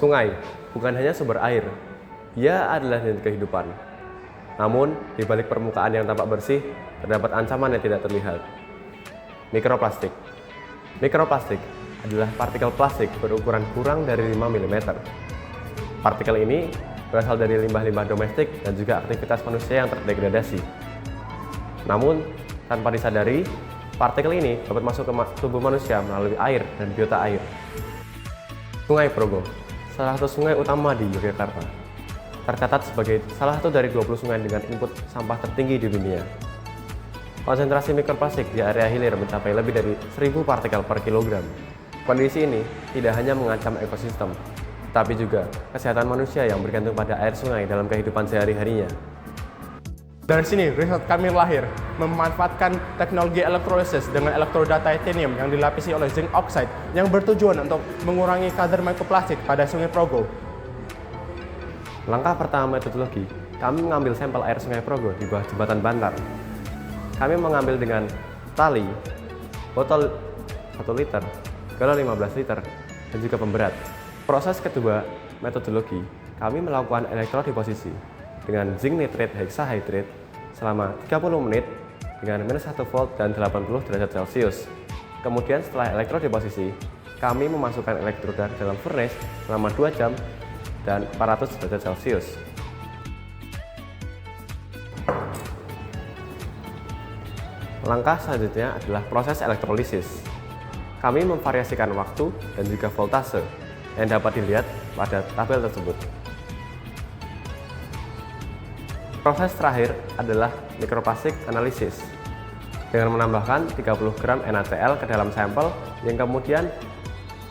Sungai bukan hanya sumber air, ia adalah nilai kehidupan. Namun, di balik permukaan yang tampak bersih, terdapat ancaman yang tidak terlihat. Mikroplastik. Mikroplastik adalah partikel plastik berukuran kurang dari 5 mm. Partikel ini berasal dari limbah-limbah domestik dan juga aktivitas manusia yang terdegradasi. Namun, tanpa disadari, partikel ini dapat masuk ke tubuh manusia melalui air dan biota air. Sungai Progo, salah satu sungai utama di Yogyakarta, tercatat sebagai salah satu dari 20 sungai dengan input sampah tertinggi di dunia. Konsentrasi mikroplastik di area hilir mencapai lebih dari 1000 partikel per kilogram. Kondisi ini tidak hanya mengancam ekosistem, tetapi juga kesehatan manusia yang bergantung pada air sungai dalam kehidupan sehari-harinya. Dari sini, riset kami lahir, memanfaatkan teknologi elektrolisis dengan elektroda titanium yang dilapisi oleh zinc oxide yang bertujuan untuk mengurangi kadar mikroplastik pada Sungai Progo. Langkah pertama metodologi, kami mengambil sampel air Sungai Progo di bawah jembatan Bantar. Kami mengambil dengan tali, botol 1 liter, galon 15 liter, dan juga pemberat. Proses kedua metodologi, kami melakukan elektrodiposisi dengan zinc nitrate hexahydrate selama 30 menit dengan -1 volt dan 80 derajat Celcius. Kemudian setelah elektrodiposisi, kami memasukkan elektroda dalam furnace selama 2 jam dan 400 derajat Celcius. Langkah selanjutnya adalah proses elektrolisis. Kami memvariasikan waktu dan juga voltase yang dapat dilihat pada tabel tersebut. Proses terakhir adalah mikroplastik analisis dengan menambahkan 30 gram NaCl ke dalam sampel yang kemudian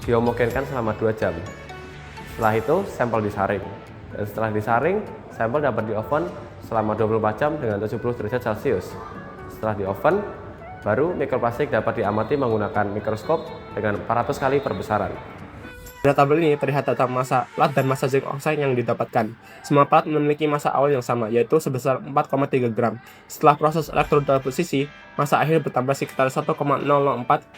dihomogenkan selama 2 jam. Setelah itu, sampel disaring. Dan setelah disaring, sampel dapat di-oven selama 24 jam dengan 70 derajat Celcius. Setelah di-oven, baru mikroplastik dapat diamati menggunakan mikroskop dengan 400 kali perbesaran. Pada tabel ini terlihat data massa plat dan massa zinc oxide yang didapatkan. Semua plat memiliki massa awal yang sama, yaitu sebesar 4,3 gram. Setelah proses elektrodiposisi, massa akhir bertambah sekitar 1,004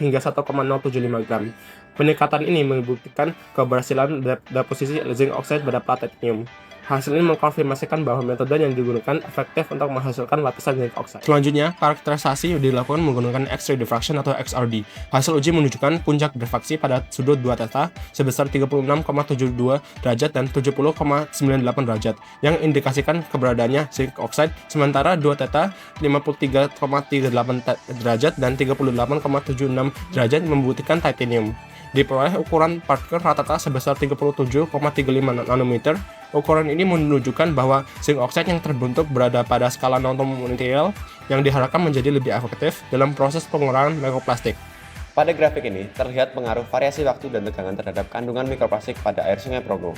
hingga 1,075 gram. Peningkatan ini membuktikan keberhasilan deposisi zinc oxide pada plat titanium. Hasil ini mengkonfirmasikan bahwa metode yang digunakan efektif untuk menghasilkan lapisan zinc oxide. Selanjutnya, karakterisasi dilakukan menggunakan X-ray diffraction atau XRD. Hasil uji menunjukkan puncak diffraksi pada sudut 2 theta sebesar 36,72 derajat dan 70,98 derajat, yang indikasikan keberadaannya zinc oxide, sementara 2 theta 53,38 derajat dan 38,76 derajat membuktikan titanium. Diperoleh ukuran partikel rata-rata sebesar 37,35 nanometer. Ukuran ini menunjukkan bahwa zinc oxide yang terbentuk berada pada skala non-material yang diharapkan menjadi lebih efektif dalam proses pengurangan mikroplastik. Pada grafik ini terlihat pengaruh variasi waktu dan tegangan terhadap kandungan mikroplastik pada air Sungai Progo.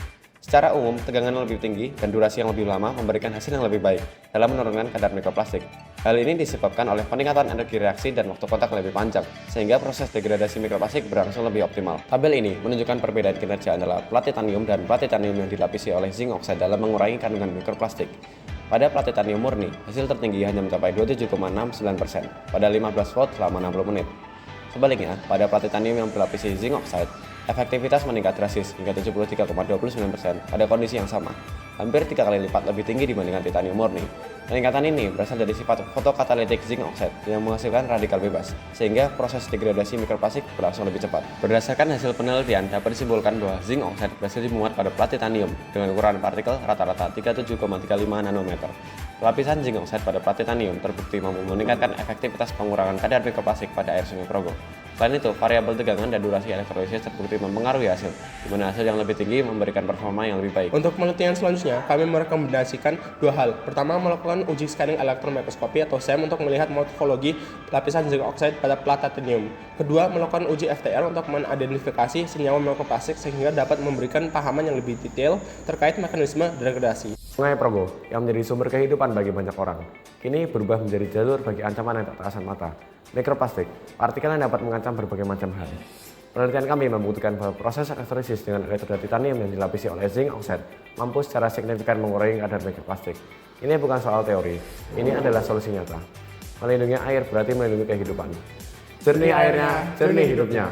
Secara umum, tegangan yang lebih tinggi dan durasi yang lebih lama memberikan hasil yang lebih baik dalam menurunkan kadar mikroplastik. Hal ini disebabkan oleh peningkatan energi reaksi dan waktu kontak lebih panjang, sehingga proses degradasi mikroplastik berlangsung lebih optimal. Tabel ini menunjukkan perbedaan kinerja antara plat titanium dan plat titanium yang dilapisi oleh zinc oxide dalam mengurangi kandungan mikroplastik. Pada plat titanium murni, hasil tertinggi hanya mencapai 27,69% pada 15 volt selama 60 menit. Sebaliknya, pada plat titanium yang dilapisi zinc oxide, efektivitas meningkat drastis hingga 73,29% pada kondisi yang sama, hampir 3 kali lipat lebih tinggi dibandingkan titanium murni. Peningkatan ini berasal dari sifat fotokatalitik zinc oxide yang menghasilkan radikal bebas, sehingga proses degradasi mikroplastik berlangsung lebih cepat. Berdasarkan hasil penelitian, dapat disimpulkan bahwa zinc oxide berhasil dimuat pada plat titanium dengan ukuran partikel rata-rata 37,35 nanometer. Lapisan zinc oxide pada plat titanium terbukti mampu meningkatkan efektivitas pengurangan kadar mikroplastik pada air Sungai Progo. Selain itu, variabel tegangan dan durasi elektrolisis terbukti mempengaruhi hasil, di mana hasil yang lebih tinggi memberikan performa yang lebih baik. Untuk penelitian selanjutnya, kami merekomendasikan 2 hal. Pertama, melakukan uji scanning elektron mikroskopi atau SEM untuk melihat morfologi lapisan zinc oxide pada plat titanium. Kedua, melakukan uji FTR untuk mengidentifikasi senyawa mikroplastik sehingga dapat memberikan pahaman yang lebih detail terkait mekanisme degradasi. Sungai Progo yang menjadi sumber kehidupan bagi banyak orang, kini berubah menjadi jalur bagi ancaman yang tak terasa mata. Mikroplastik, partikel yang dapat mengancam berbagai macam hal. Penelitian kami membuktikan bahwa proses elektrolisis dengan elektroda titanium yang dilapisi oleh zinc oxide mampu secara signifikan mengurangi kadar mikroplastik. Ini bukan soal teori, ini adalah solusi nyata. Melindungi air berarti melindungi kehidupan. Jernih airnya, jernih hidupnya.